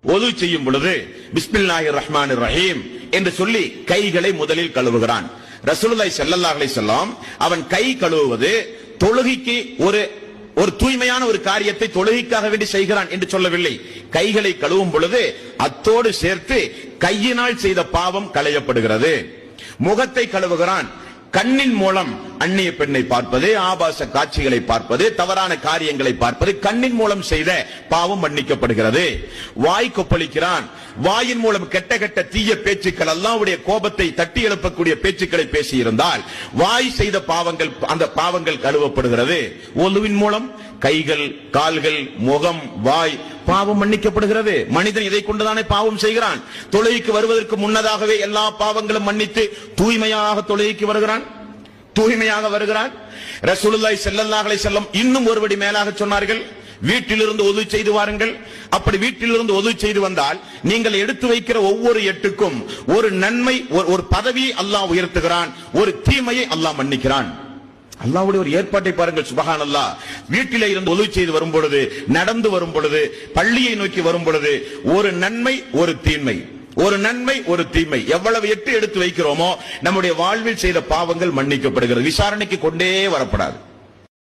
ஒது செய்யும் பொழுது பிஸ்மில்லாஹிர் ரஹ்மானிர் ரஹீம் என்று சொல்லி கைகளை முதலில் கழுவுகிறான். ரசூலுல்லாஹி ஸல்லல்லாஹு அலைஹி வஸல்லம் அவன் கை கழுவுவது தொழுகைக்கு ஒரு தூய்மையான ஒரு காரியத்தை தொழுகைக்காக வேண்டி செய்கிறான் என்று சொல்லவில்லை. கைகளை கழுவும் பொழுது அத்தோடு சேர்த்து கையினால் செய்த பாவம் களையப்படுகிறது. முகத்தை கழுவுகிறான். கண்ணின் மூலம் அந்நிய பெண்ணை பார்ப்பது, ஆபாச காட்சிகளை பார்ப்பது, தவறான காரியங்களை பார்ப்பது, கண்ணின் மூலம் செய்த பாவம் மன்னிக்கப்படுகிறது. வாய் கொப்பளிக்கிறான். வாயின் மூலம் கெட்ட கெட்ட தீய பேச்சுக்கள், அல்லாஹ்வுடைய கோபத்தை தட்டி எழுப்பக்கூடிய பேச்சுக்களை பேசியிருந்தால் வாய் செய்த பாவங்கள், அந்த பாவங்கள் கழுவப்படுகிறது. ஒலுவின் மூலம் கைகள், கால்கள், முகம், வாய் பாவம் மன்னிக்கப்படுகிறது. மனிதன் இதை கொண்டுதானே பாவம் செய்கிறான். தொழுகைக்கு வருவதற்கு முன்னதாகவே எல்லா பாவங்களும் மன்னித்து தூய்மையாக தொழுகைக்கு வருகிறான், தூய்மையாக வருகிறான். ரசூலுல்லாஹி ஸல்லல்லாஹு அலைஹி வஸல்லம் இன்னும் ஒருபடி மேலாக சொன்னார்கள், வீட்டிலிருந்து ஒது செய்து வாருங்கள். அப்படி வீட்டிலிருந்து ஒது செய்து வந்தால் நீங்கள் எடுத்து வைக்கிற ஒவ்வொரு எட்டுக்கும் ஒரு நன்மை, ஒரு பதவியை அல்லாஹ் உயர்த்துகிறான், ஒரு தீமையை அல்லாஹ் மன்னிக்கிறான். அல்லாஹ்வுடைய ஒரு ஏற்பாட்டை பாருங்கள். சுப்ஹானல்லாஹ். வீட்டிலே இருந்து ஒது செய்து வரும் பொழுது, நடந்து வரும் பொழுது, பள்ளியை நோக்கி வரும் பொழுது ஒரு நன்மை, ஒரு தீமை, ஒரு நன்மை, ஒரு தீமை. எவ்வளவு எட்டு எடுத்து வைக்கிறோமோ நம்முடைய வாழ்வில் செய்த பாவங்கள் மன்னிக்கப்படுகிறது. விசாரணைக்கு கொண்டே வரப்படாது.